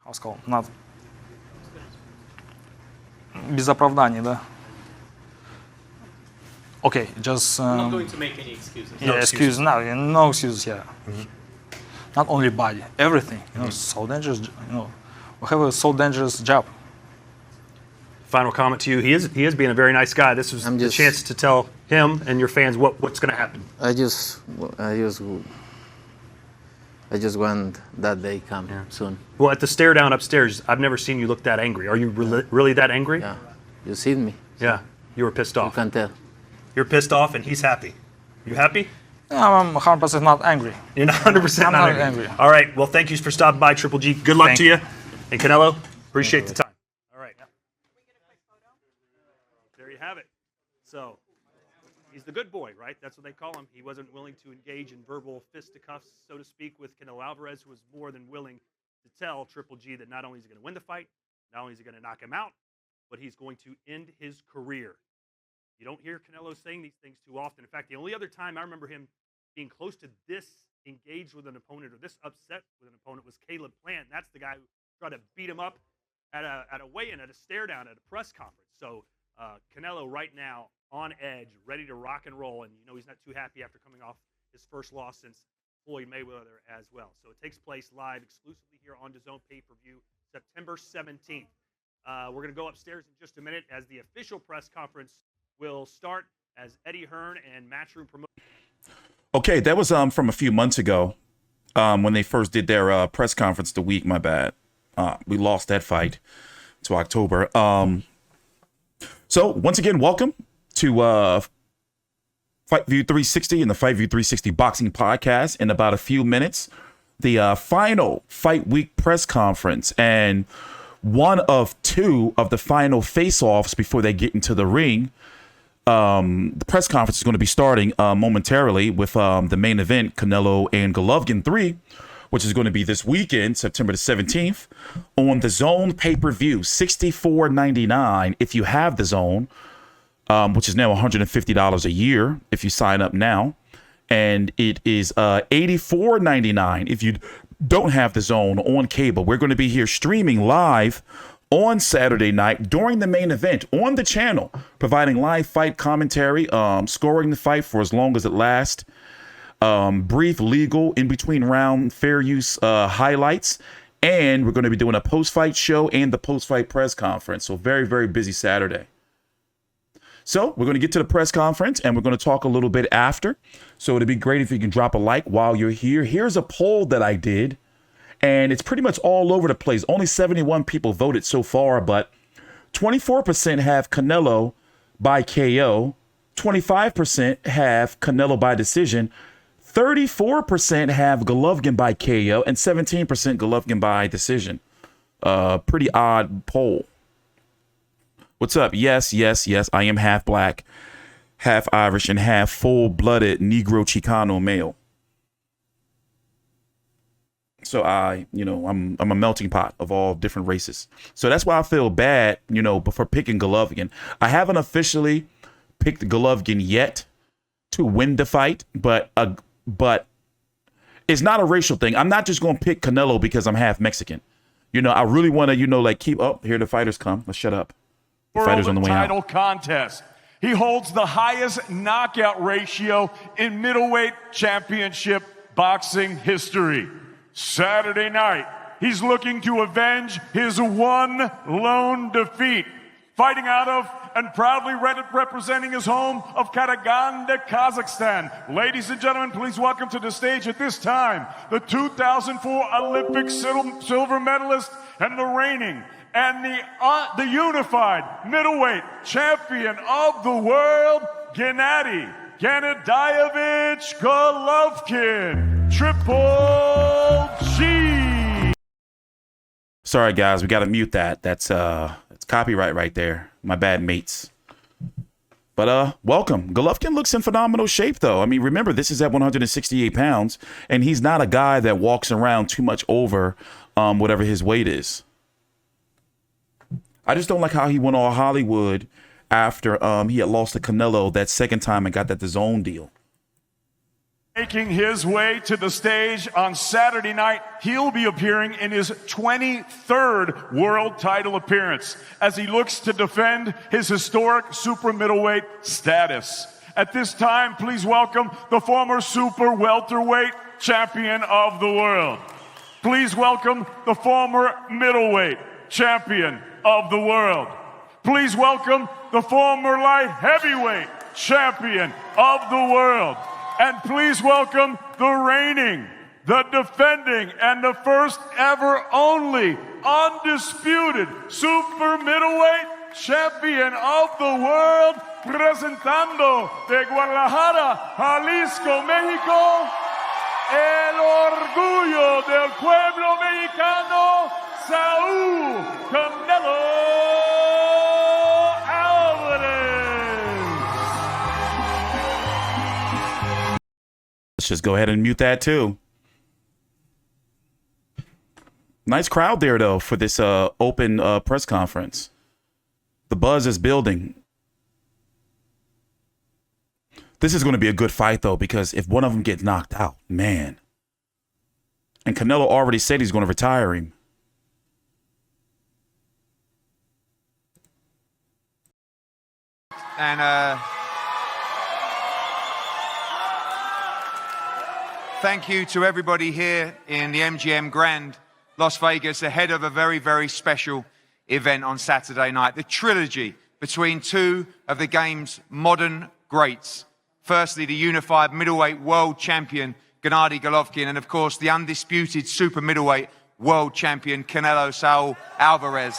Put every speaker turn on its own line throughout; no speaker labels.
how it's called, not без оправданий, да. Okay, just.
I'm not going to make any excuses.
Yeah, no excuses. Yeah. Not only body, everything. So dangerous. We have a so dangerous job.
Final comment to you. He is being a very nice guy. This was the chance to tell him and your fans what's going to happen.
I just want that day come soon.
Well, at the stare down upstairs, I've never seen you look that angry. Are you really that angry?
Yeah, you seen me.
Yeah, you were pissed off.
You can tell.
You're pissed off, and he's happy. You happy?
Yeah, I'm 100% not angry.
You're not 100% not angry. All right. Well, thank you for stopping by, Triple G. Good luck to you. And Canelo, appreciate the time. All right. There you have it. So he's the good boy, right? That's what they call him. He wasn't willing to engage in verbal fisticuffs, so to speak, with Canelo Alvarez, who was more than willing to tell Triple G that not only is he going to win the fight, not only is he going to knock him out, but he's going to end his career. You don't hear Canelo saying these things too often. In fact, the only other time I remember him being close to this engaged with an opponent or this upset with an opponent was Caleb Plant. That's the guy who tried to beat him up at a weigh-in, at a stare-down, at a press conference. So Canelo right now on edge, ready to rock and roll. And, he's not too happy after coming off his first loss since Floyd Mayweather as well. So it takes place live exclusively here on DAZN pay-per-view September 17th. We're going to go upstairs in just a minute as the official press conference will start as Eddie Hearn and Matchroom promote.
Okay, that was from a few months ago when they first did their press conference the week. My bad. We lost that fight to October. So once again, welcome to Fight View 360 and the Fight View 360 Boxing Podcast. In about a few minutes, the final Fight Week press conference and one of two of the final face-offs before they get into the ring. The press conference is going to be starting momentarily with the main event, Canelo and Golovkin 3, which is going to be this weekend, September the 17th, on the DAZN pay-per-view, $64.99 if you have the DAZN, which is now $150 a year if you sign up now, and it is $84.99 if you don't have the DAZN on cable. We're going to be here streaming live on Saturday night during the main event on the channel, providing live fight commentary, scoring the fight for as long as it lasts, brief legal in between round fair use highlights, and we're going to be doing a post-fight show and the post-fight press conference. So very, very busy Saturday. So we're going to get to the press conference and we're going to talk a little bit after. So it'd be great if you can drop a like while you're here. Here's a poll that I did. And it's pretty much all over the place. Only 71 people voted so far, but 24% have Canelo by KO, 25% have Canelo by decision, 34% have Golovkin by KO, and 17% Golovkin by decision. Pretty odd poll. What's up? Yes, I am half black, half Irish, and half full-blooded Negro Chicano male. So I'm a melting pot of all different races. So that's why I feel bad, for picking Golovkin. I haven't officially picked Golovkin yet to win the fight, but it's not a racial thing. I'm not just going to pick Canelo because I'm half Mexican. I really want to, keep up. Here the fighters come. Let's shut up. The fighters on the way out.
Title contest. He holds the highest knockout ratio in middleweight championship boxing history. Saturday night, he's looking to avenge his one lone defeat. Fighting out of and proudly representing his home of Karaganda, Kazakhstan. Ladies and gentlemen, please welcome to the stage at this time the 2004 Olympic silver medalist and the reigning and the unified middleweight champion of the world, Gennady Gennadievich Golovkin. Triple G.
Sorry, guys, we got to mute that. That's copyright right there. My bad, mates. But welcome. Golovkin looks in phenomenal shape, though. I mean, remember, this is at 168 pounds, and he's not a guy that walks around too much over whatever his weight is. I just don't like how he went all Hollywood after he had lost to Canelo that second time and got that DAZN deal.
Making his way to the stage on Saturday night, he'll be appearing in his 23rd world title appearance as he looks to defend his historic super middleweight status. At this time, please welcome the former super welterweight champion of the world. Please welcome the former middleweight champion of the world. Please welcome the former light heavyweight champion of the world. And please welcome the reigning, the defending, and the first ever only undisputed super middleweight champion of the world, presentando de Guadalajara, Jalisco, México, el orgullo del pueblo mexicano, Saúl Canelo Alvarez.
Let's just go ahead and mute that too. Nice crowd there though for this open press conference. The buzz is building. This is going to be a good fight though, because if one of them gets knocked out, man. And Canelo already said he's going to retire him.
And thank you to everybody here in the MGM Grand Las Vegas ahead of a very, very special event on Saturday night. The trilogy between two of the game's modern greats. Firstly, the unified middleweight world champion, Gennady Golovkin, and of course, the undisputed super middleweight world champion, Canelo Saúl Alvarez,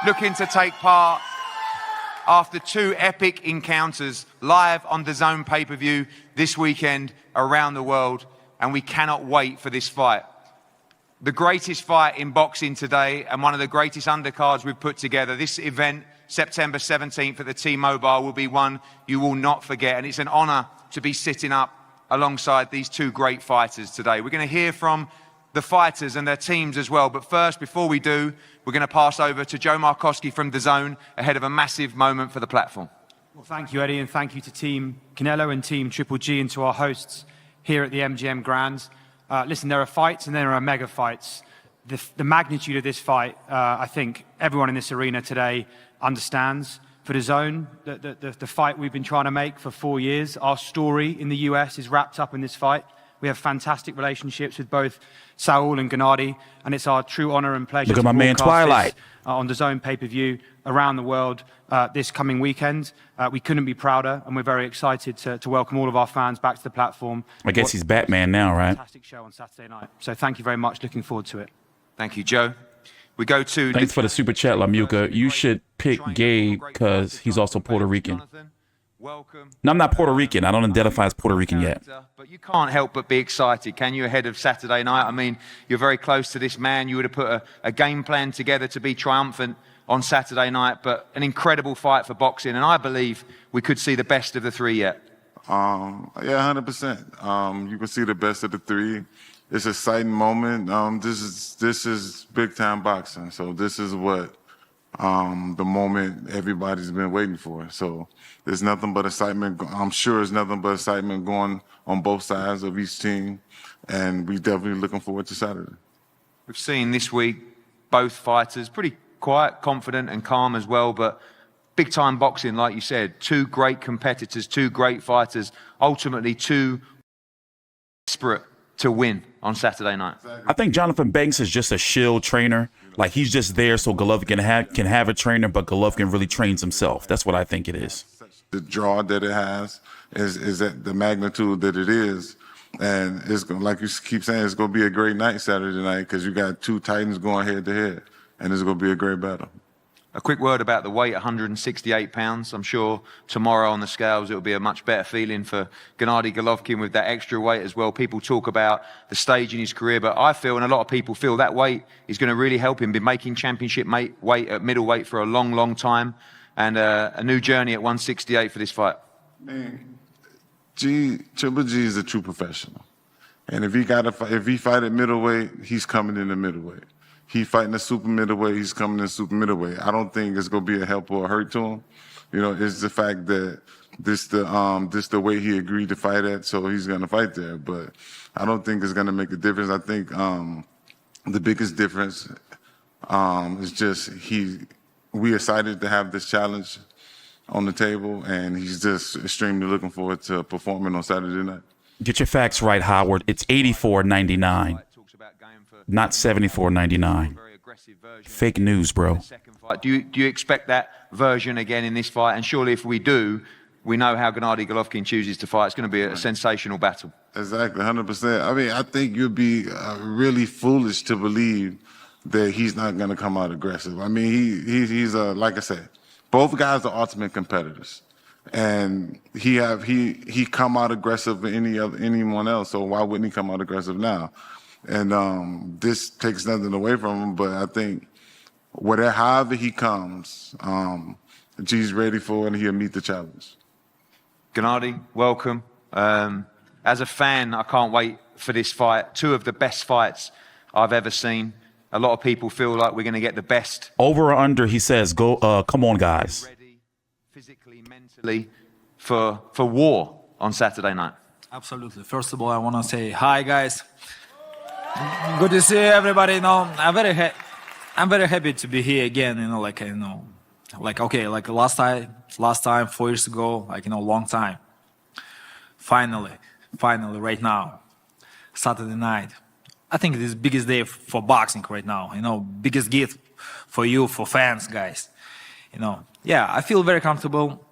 looking to take part after two epic encounters live on the DAZN pay-per-view this weekend around the world. And we cannot wait for this fight. The greatest fight in boxing today and one of the greatest undercards we've put together. This event, September 17th at the T-Mobile, will be one you will not forget. And it's an honor to be sitting up alongside these two great fighters today. We're going to hear from the fighters and their teams as well. But first, before we do, we're going to pass over to Joe Markowski from DAZN ahead of a massive moment for the platform.
Well, thank you, Eddie, and thank you to Team Canelo and Team Triple G and to our hosts here at the MGM Grand. Listen, there are fights and there are mega fights. The magnitude of this fight, I think everyone in this arena today understands. For DAZN, the fight we've been trying to make for 4 years, our story in the US is wrapped up in this fight. We have fantastic relationships with both Saúl and Gennady, and it's our true honor and pleasure
Look at
to
my man
broadcast
Twilight
this, on DAZN pay-per-view around the world this coming weekend. We couldn't be prouder, and we're very excited to welcome all of our fans back to the platform.
I guess he's Batman now, right?
Fantastic show on Saturday night. So thank you very much. Looking forward to it.
Thank you, Joe. We go to...
Thanks for the super chat, Lamuka. You should pick Gabe because he's also Puerto Rican. No, I'm not Puerto Rican. I don't identify as Puerto Rican yet.
But you can't help but be excited, can you, ahead of Saturday night? I mean, you're very close to this man. You would have put a game plan together to be triumphant on Saturday night, but an incredible fight for boxing. And I believe we could see the best of the three yet.
Yeah, 100%. You can see the best of the three. It's an exciting moment. This is big time boxing. So this is what the moment everybody's been waiting for. So there's nothing but excitement. I'm sure there's nothing but excitement going on both sides of each team. And we definitely looking forward to Saturday.
We've seen this week both fighters pretty quiet, confident and calm as well. But big time boxing, like you said, two great competitors, two great fighters, ultimately two desperate to win on Saturday night.
I think Jonathan Banks is just a shield trainer. Like, he's just there so Golovkin can have a trainer, but Golovkin really trains himself. That's what I think it is.
The draw that it has is at the magnitude that it is. And it's going, like you keep saying, it's going to be a great night Saturday night because you got two Titans going head to head. And it's going to be a great battle.
A quick word about the weight, 168 pounds. I'm sure tomorrow on the scales it'll be a much better feeling for Gennady Golovkin with that extra weight as well. People talk about the stage in his career, but I feel, and a lot of people feel, that weight is going to really help him. Been making championship weight at middleweight for a long, long time, and a new journey at 168 for this fight.
Man, Triple G is a true professional, and if he fight at middleweight, he's coming in the middleweight. He fighting the super middleweight, he's coming in super middleweight. I don't think it's going to be a help or a hurt to him. You know, it's the fact that this the way he agreed to fight at, so he's gonna fight there. But I don't think it's gonna make a difference. I think the biggest difference is just we excited to have this challenge on the table, and he's just extremely looking forward to performing on Saturday night.
Get your facts right, Howard. It's 84.99, not 74.99. Fake news, bro.
Do you expect that version again in this fight? And surely if we do, we know how Gennady Golovkin chooses to fight. It's going to be a sensational battle.
Exactly, 100%. I mean, I think you'd be really foolish to believe that he's not going to come out aggressive. I mean, he's like I said, both guys are ultimate competitors, and he come out aggressive for anyone else. So why wouldn't he come out aggressive now? And this takes nothing away from him, but I think however he comes, G's ready for it, and he'll meet the challenge.
Gennady, welcome. As a fan, I can't wait for this fight. Two of the best fights I've ever seen. A lot of people feel like we're going to get the best.
Over or under, he says, go, come on, guys.
Ready, physically, mentally, for war on Saturday night.
Absolutely. First of all, I want to say hi, guys. Good to see everybody. You know, I'm very happy to be here again. You know, like last time 4 years ago, long time. Finally, right now, Saturday night. I think this is the biggest day for boxing right now. You know, biggest gift for you, for fans, guys. You know, yeah, I feel very comfortable.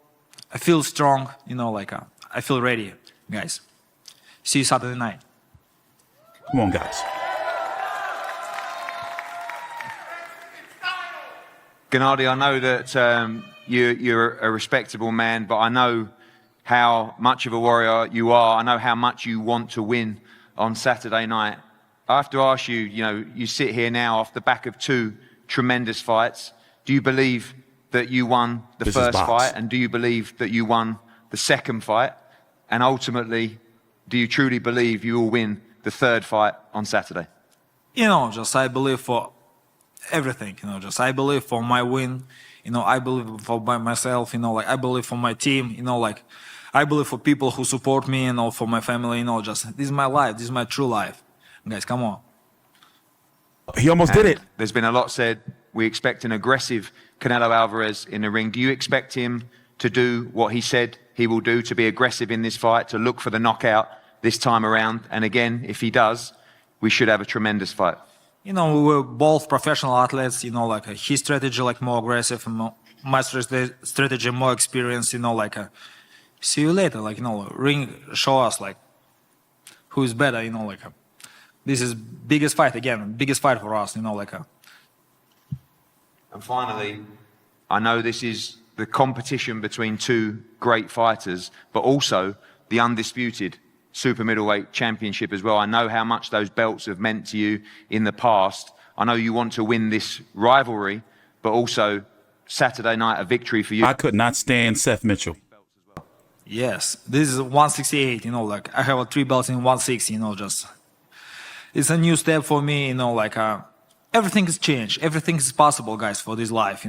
I feel strong. You know, I feel ready, guys. See you Saturday night.
Come on, guys.
Gennady, I know that you're a respectable man, but I know how much of a warrior you are. I know how much you want to win on Saturday night. I have to ask you, you sit here now off the back of two tremendous fights. Do you believe that you won the first fight? And do you believe that you won the second fight? And ultimately, do you truly believe you will win the third fight on Saturday?
You know, I believe for everything, I believe for my win, I believe for myself, I believe for my team, I believe for people who support me, for my family, this is my life, this is my true life. Guys, come on.
He almost did it.
There's been a lot said. We expect an aggressive Canelo Alvarez in the ring. Do you expect him to do what he said he will do, to be aggressive in this fight, to look for the knockout this time around? And again, if he does, we should have a tremendous fight.
We were both professional athletes, his strategy more aggressive, and my strategy more experience, see you later, ring show us who is better, this is biggest fight again, biggest fight for us, And
finally, I know this is the competition between two great fighters, but also the undisputed super middleweight championship as well. I know how much those belts have meant to you in the past. I know you want to win this rivalry, but also Saturday night a victory for you.
I could not stand Seth Mitchell.
Yes, this is 168, I have 3 belts in 160, it's a new step for me, everything has changed, everything is possible, guys, for this life,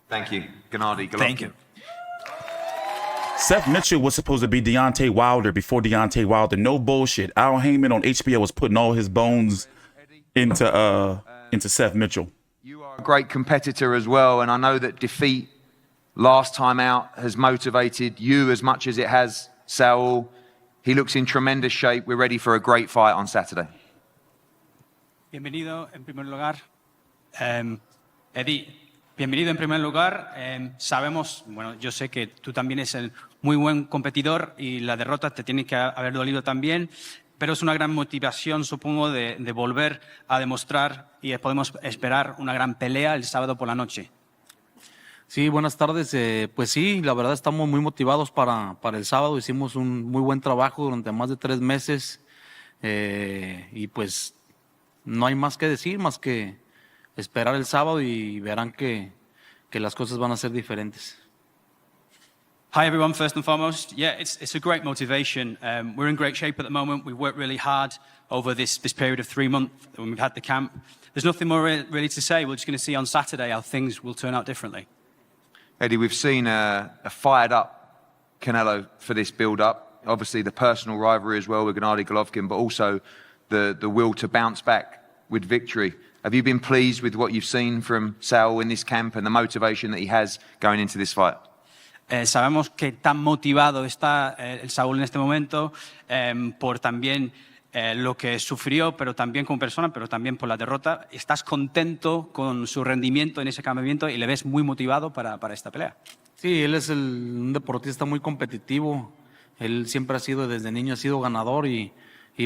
Thank you, Gennady Golovkin.
Thank you.
Seth Mitchell was supposed to be Deontay Wilder before Deontay Wilder. No bullshit. Al Heyman on HBO was putting all his bones into Seth Mitchell.
You are a great competitor as well, and I know that defeat last time out has motivated you as much as it has Saul. He looks in tremendous shape. We're ready for a great fight on Saturday.
Bienvenido en primer lugar. Eddie, bienvenido en primer lugar. Sabemos, yo sé que tú también eres el muy buen competidor y la derrota te tiene que haber dolido también, pero es una gran motivación, supongo, de volver a demostrar y podemos esperar una gran pelea el sábado por la noche.
Sí, buenas tardes. Pues sí, la verdad estamos muy motivados para el sábado. Hicimos un muy buen trabajo durante más de 3 meses y pues no hay más que decir, más que esperar el sábado y verán que las cosas van a ser diferentes.
Hi everyone, first and foremost. Yeah, it's a great motivation. We're in great shape at the moment. We've worked really hard over this period of 3 months when we've had the camp. There's nothing more really to say. We're just going to see on Saturday how things will turn out differently.
Eddie, we've seen a fired up Canelo for this build-up. Obviously, the personal rivalry as well with Gennady Golovkin, but also the will to bounce back with victory. Have you been pleased with what you've seen from Saul in this camp and the motivation that he has going into this fight?
Sabemos que tan motivado está el Saúl en este momento por también lo que sufrió, pero también como persona, pero también por la derrota. ¿Estás contento con su rendimiento en ese campamento y le ves muy motivado para esta pelea?
Sí, él es un deportista muy competitivo. Él siempre ha sido, desde niño ha sido ganador y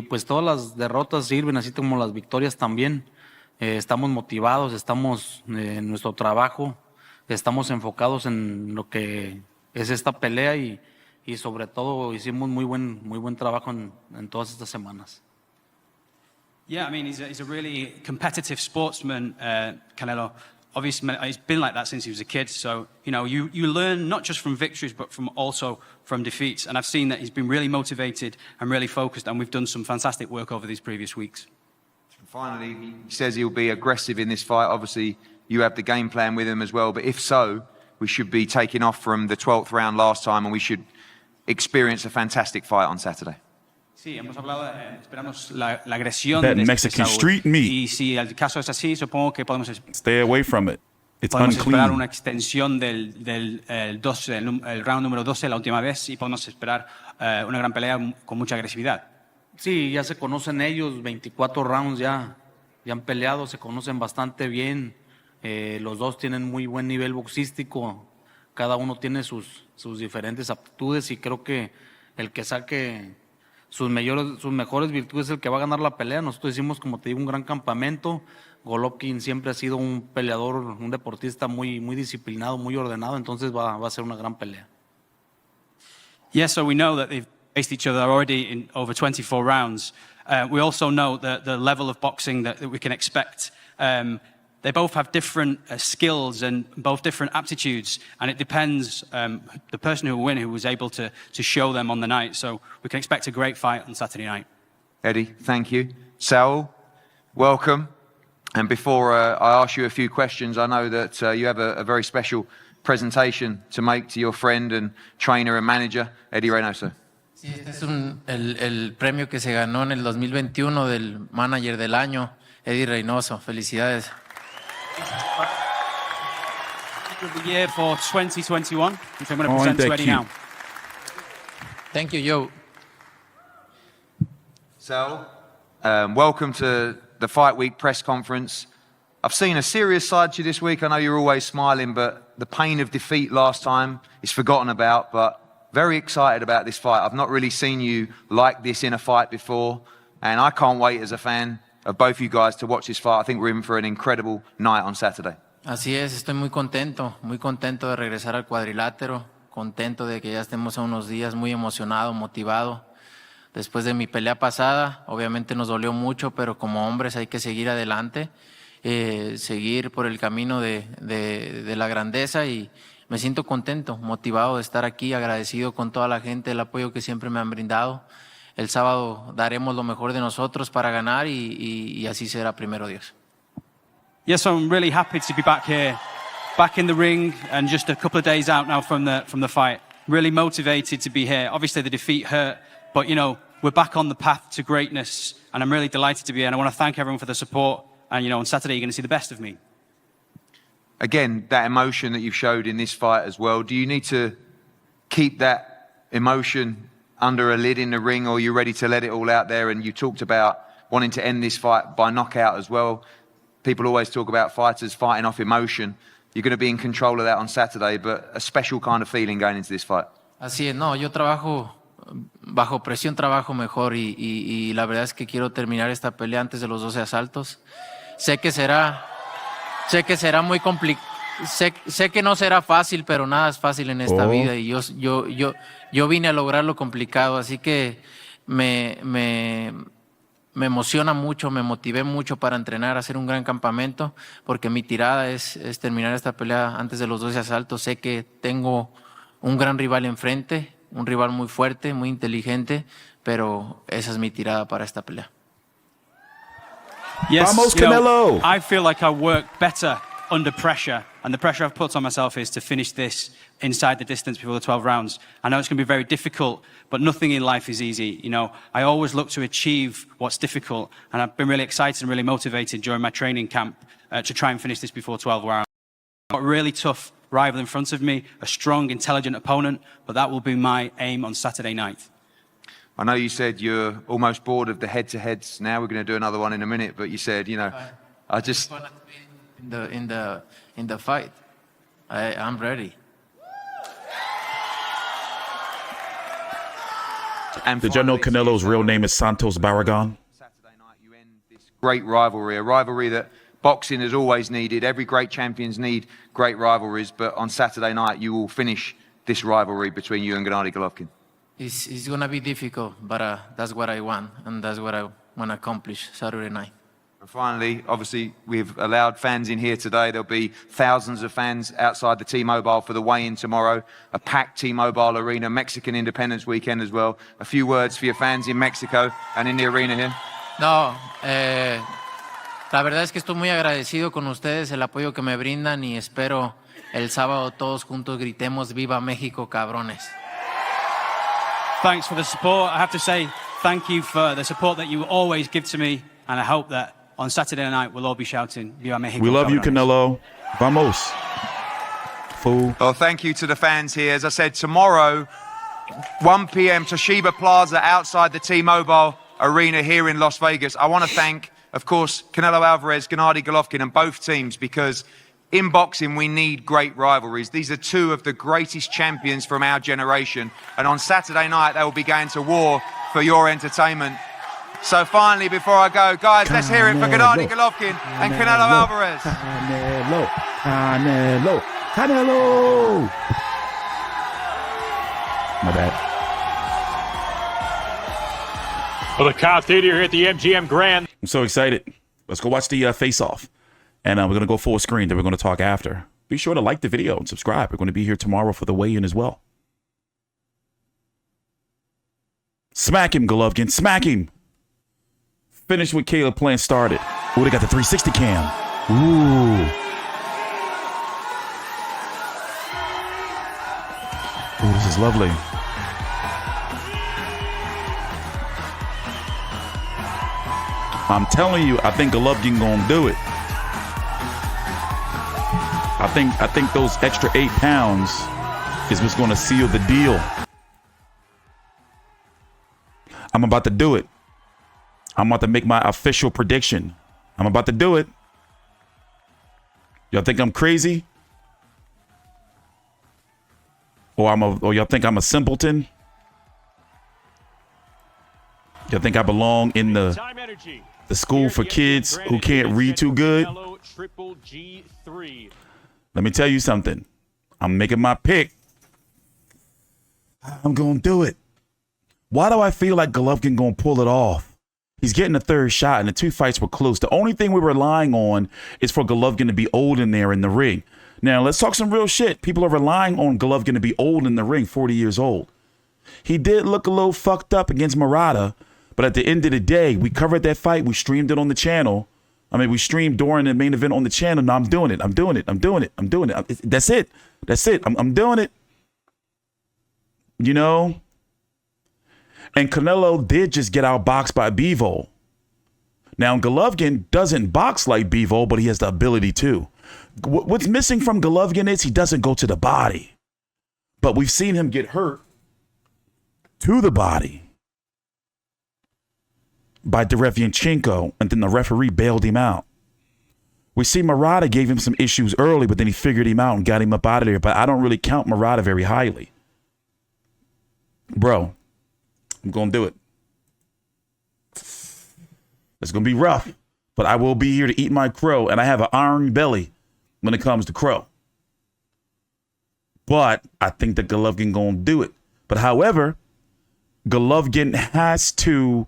pues todas las derrotas sirven, así como las victorias también. Estamos motivados, estamos en nuestro trabajo, estamos enfocados en lo que es esta pelea y sobre todo hicimos muy buen trabajo en todas estas semanas.
Yeah, I mean, he's a really competitive sportsman, Canelo. Obviously, he's been like that since he was a kid. So, you learn not just from victories, but also from defeats. And I've seen that he's been really motivated and really focused, and we've done some fantastic work over these previous weeks.
Finally, he says he'll be aggressive in this fight. Obviously, you have the game plan with him as well. But if so, we should be taking off from the 12th round last time, and we should experience a fantastic fight on Saturday.
Sí, hemos hablado, esperamos la agresión
That
de
Mexican
Saúl.
street meat.
Y si el caso es así, supongo que podemos
Stay away from it. It's
esperar
unclean.
una extensión del el round número 12 la última vez y podemos esperar una gran pelea con mucha agresividad.
Sí, ya se conocen ellos, 24 rounds ya han peleado, se conocen bastante bien. Los dos tienen muy buen nivel boxístico, cada uno tiene sus diferentes aptitudes y creo que el que saque sus mejores virtudes es el que va a ganar la pelea. Nosotros hicimos, como te digo, un gran campamento. Golovkin siempre ha sido un peleador, un deportista muy disciplinado, muy ordenado, entonces va a ser una gran pelea.
Yes, so we know that they've faced each other already in over 24 rounds. We also know the level of boxing that we can expect. They both have different skills and both different aptitudes, and it depends the person who will win, who was able to show them on the night. So we can expect a great fight on Saturday night.
Eddie, thank you. Saul, welcome. And before I ask you a few questions, I know that you have a very special presentation to make to your friend and trainer and manager, Eddie Reynoso.
Sí, este es el premio que se ganó en el 2021 del manager del año, Eddie Reynoso. Felicidades.
Of the year for 2021, which I'm going to present to Eddie now.
Thank you, Joe.
Saul, welcome to the Fight Week press conference. I've seen a serious side to you this week. I know you're always smiling, but the pain of defeat last time is forgotten about, but very excited about this fight. I've not really seen you like this in a fight before, and I can't wait as a fan of both you guys to watch this fight. I think we're in for an incredible night on Saturday.
Así es, estoy muy contento de regresar al cuadrilátero, contento de que ya estemos a unos días, muy emocionado, motivado. Después de mi pelea pasada, obviamente nos dolió mucho, pero como hombres hay que seguir adelante, seguir por el camino de la grandeza y me siento contento, motivado de estar aquí, agradecido con toda la gente, el apoyo que siempre me han brindado. El sábado daremos lo mejor de nosotros para ganar y así será, primero Dios.
Yes, I'm really happy to be back here, back in the ring, and just a couple of days out now from the fight. Really motivated to be here. Obviously, the defeat hurt, but we're back on the path to greatness, and I'm really delighted to be here. And I want to thank everyone for the support. And on Saturday, you're going to see the best of me.
Again, that emotion that you've showed in this fight as well. Do you need to keep that emotion under a lid in the ring, or are you ready to let it all out there? And you talked about wanting to end this fight by knockout as well. People always talk about fighters fighting off emotion. You're going to be in control of that on Saturday, but a special kind of feeling going into this fight.
Así es, no, yo trabajo bajo presión, trabajo mejor y la verdad es que quiero terminar esta pelea antes de los 12 asaltos. Sé que será muy complicado. Sé que no será fácil, pero nada es fácil en esta vida y yo vine a lograr lo complicado, así que me emociona mucho, me motivé mucho para entrenar, hacer un gran campamento, porque mi tirada es terminar esta pelea antes de los 12 asaltos. Sé que tengo un gran rival enfrente, un rival muy fuerte, muy inteligente, pero esa es mi tirada para esta pelea.
Yes,
Vamos, Canelo!
I feel like I work better under pressure. And the pressure I've put on myself is to finish this inside the distance before the 12 rounds. I know it's going to be very difficult, but nothing in life is easy. You know, I always look to achieve what's difficult, and I've been really excited and really motivated during my training camp to try and finish this before 12 rounds. I've got a really tough rival in front of me, a strong, intelligent opponent, but that will be my aim on Saturday night.
I know you said you're almost bored of the head-to-heads now. We're going to do another one in a minute, but you said, you know, I just...
In the fight, I'm ready.
And
Did y'all know Canelo's real name is Santos Barragan?
Saturday night, you end this great rivalry, a rivalry that boxing has always needed. Every great champions need great rivalries, but on Saturday night, you will finish this rivalry between you and Gennady Golovkin.
It's gonna be difficult, but that's what I want, and that's what I want to accomplish Saturday night.
And finally, obviously, we've allowed fans in here today. There'll be thousands of fans outside the T-Mobile for the weigh-in tomorrow. A packed T-Mobile arena, Mexican Independence Weekend as well. A few words for your fans in Mexico and in the arena here.
No, la verdad es que estoy muy agradecido con ustedes, el apoyo que me brindan, y espero el sábado todos juntos gritemos "Viva México, cabrones".
Thanks for the support. I have to say thank you for the support that you always give to me, and I hope that on Saturday night we'll all be shouting "Viva Mexico".
We love you, Canelo. Vamos. Fool.
Well, thank you to the fans here. As I said, tomorrow, 1 p.m. Toshiba Plaza outside the T-Mobile Arena here in Las Vegas. I want to thank, of course, Canelo Alvarez, Gennady Golovkin, and both teams, because in boxing, we need great rivalries. These are two of the greatest champions from our generation. And on Saturday night, they will be going to war for your entertainment. So finally, before I go, guys, let's hear it for Gennady Golovkin and Canelo Alvarez.
Canelo, Canelo, Canelo. My bad.
Well, the Cobb Theater here at the MGM Grand.
I'm so excited. Let's go watch the face-off. And we're going to go full screen. Then we're going to talk after. Be sure to like the video and subscribe. We're going to be here tomorrow for the weigh-in as well. Smack him, Golovkin. Smack him. Finish what Caleb Plant started. Ooh, they got the 360 cam. Ooh. Ooh, this is lovely. I'm telling you, I think Golovkin gonna do it. I think those extra 8 pounds is what's gonna seal the deal. I'm about to do it. I'm about to make my official prediction. I'm about to do it. Y'all think I'm crazy? Or y'all think I'm a simpleton? Y'all think I belong in the school for kids who can't read too good? Let me tell you something. I'm making my pick. I'm going to do it. Why do I feel like Golovkin going to pull it off? He's getting the third shot, and the 2 fights were close. The only thing we're relying on is for Golovkin to be old in there in the ring. Now, let's talk some real shit. People are relying on Golovkin to be old in the ring, 40 years old. He did look a little fucked up against Murata, but at the end of the day, we covered that fight. We streamed it on the channel. I mean, we streamed during the main event on the channel. Now I'm doing it. I'm doing it. I'm doing it. I'm doing it. That's it. That's it. I'm doing it. You know? And Canelo did just get outboxed by Bivol. Now, Golovkin doesn't box like Bivol, but he has the ability to. What's missing from Golovkin is he doesn't go to the body. But we've seen him get hurt to the body by Derevianchenko, and then the referee bailed him out. We see Murata gave him some issues early, but then he figured him out and got him up out of there. But I don't really count Murata very highly. Bro, I'm going to do it. It's going to be rough, but I will be here to eat my crow, and I have an iron belly when it comes to crow. But I think that Golovkin going to do it. But however, Golovkin has to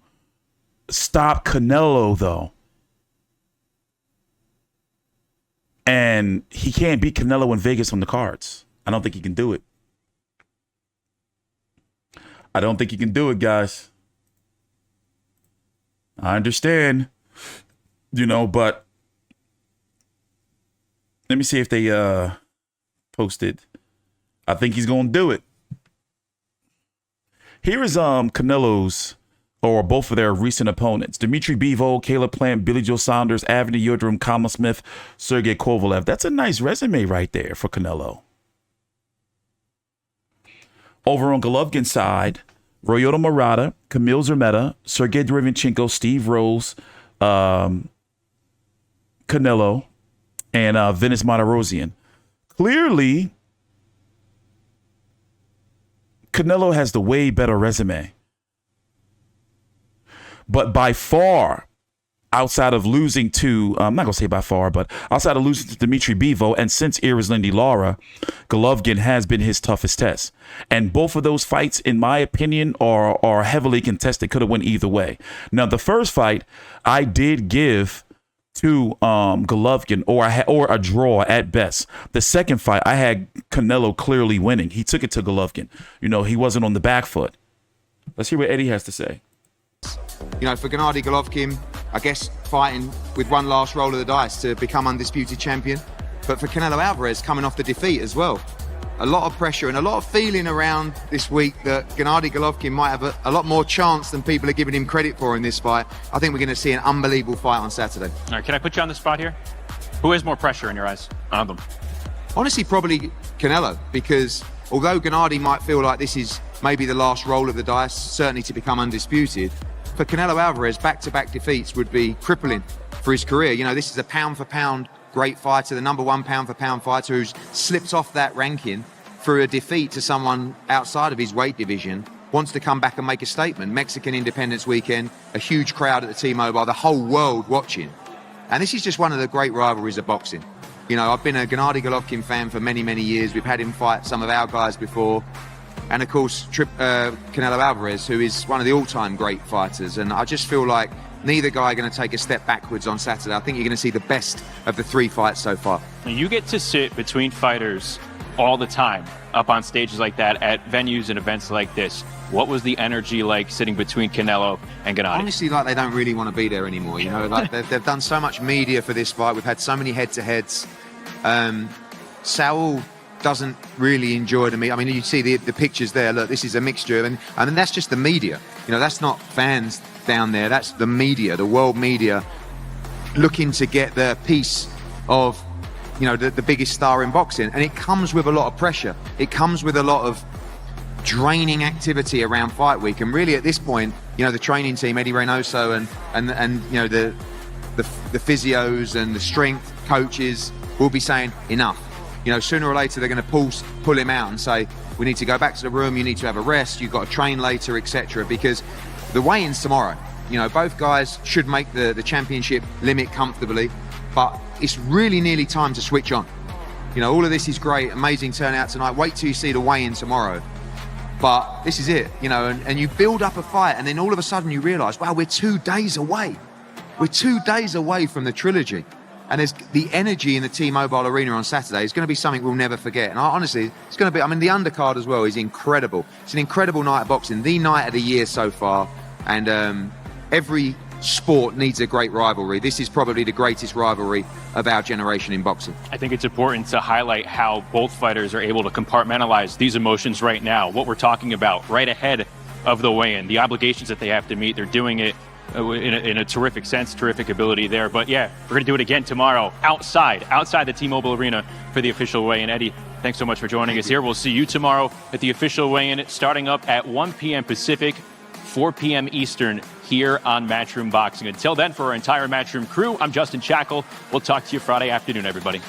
stop Canelo, though. And he can't beat Canelo in Vegas on the cards. I don't think he can do it. I don't think he can do it, guys. I understand, you know, but Let me see if they posted. I think he's gonna do it. Here is Canelo's, or both of their recent opponents: Dimitri Bivol, Caleb Plant, Billy Joe Saunders, Avni Yildirim, Kama Smith, Sergey Kovalev. That's a nice resume right there for Canelo. Over on Golovkin's side, Ryota Murata, Kamil Zermeta, Sergey Derevyanchenko, Steve Rose, Canelo, and Venice Martirosyan. Clearly, Canelo has the way better resume. But by far, outside of losing to, I'm not going to say by far, but outside of losing to Dimitri Bivol, and since Iris Lindy Lara, Golovkin has been his toughest test. And both of those fights, in my opinion, are heavily contested. Could have went either way. Now, the first fight, I did give to Golovkin, or a draw at best. The second fight, I had Canelo clearly winning. He took it to Golovkin. You know, he wasn't on the back foot. Let's hear what Eddie has to say.
You know, for Gennady Golovkin, I guess fighting with one last roll of the dice to become undisputed champion. But for Canelo Alvarez, coming off the defeat as well. A lot of pressure and a lot of feeling around this week that Gennady Golovkin might have a lot more chance than people are giving him credit for in this fight. I think we're going to see an unbelievable fight on Saturday.
All right, can I put you on the spot here? Who has more pressure in your eyes? On them.
Honestly, probably Canelo, because although Gennady might feel like this is maybe the last roll of the dice, certainly to become undisputed, for Canelo Alvarez, back-to-back defeats would be crippling for his career. You know, this is a pound-for-pound great fighter, the #1 pound-for-pound fighter who's slipped off that ranking through a defeat to someone outside of his weight division, wants to come back and make a statement. Mexican Independence Weekend, a huge crowd at the T-Mobile, the whole world watching. And this is just one of the great rivalries of boxing. You know, I've been a Gennady Golovkin fan for many, many years. We've had him fight some of our guys before. And of course, Canelo Alvarez, who is one of the all-time great fighters. And I just feel like neither guy are going to take a step backwards on Saturday. I think you're going to see the best of the three fights so far.
You get to sit between fighters all the time up on stages like that at venues and events like this. What was the energy like sitting between Canelo and Gennady?
Honestly, like they don't really want to be there anymore. You know, like they've done so much media for this fight. We've had so many head-to-heads. Saul doesn't really enjoy the media. I mean, you see the pictures there. Look, this is a mixture, and that's just the media. You know, that's not fans down there. That's the media, the world media, looking to get their piece of, you know, the biggest star in boxing. And it comes with a lot of pressure. It comes with a lot of draining activity around fight week. And really, at this point, you know, the training team, Eddie Reynoso, and you know, the physios and the strength coaches will be saying enough. You know, sooner or later they're going to pull him out and say, we need to go back to the room, you need to have a rest, you've got to train later, etc. Because the weigh-in's tomorrow. You know, both guys should make the championship limit comfortably, but it's really nearly time to switch on. You know, all of this is great, amazing turnout tonight. Wait till you see the weigh-in tomorrow. But this is it, you know, and you build up a fight, and then all of a sudden you realise, wow, we're 2 days away. We're 2 days away from the trilogy. And there's the energy in the T-Mobile Arena on Saturday is going to be something we'll never forget. And honestly, it's going to be, I mean, the undercard as well is incredible. It's an incredible night of boxing, the night of the year so far. And every sport needs a great rivalry. This is probably the greatest rivalry of our generation in boxing.
I think it's important to highlight how both fighters are able to compartmentalize these emotions right now. What we're talking about right ahead of the weigh-in, the obligations that they have to meet, they're doing it in a terrific sense, terrific ability there. But yeah, we're going to do it again tomorrow outside the T-Mobile Arena for the official weigh-in. Eddie, thanks so much for joining us here. We'll see you tomorrow at the official weigh-in, starting up at 1 p.m. Pacific, 4 p.m. Eastern, here on Matchroom Boxing. Until then, for our entire Matchroom crew, I'm Justin Shackle. We'll talk to you Friday afternoon, everybody.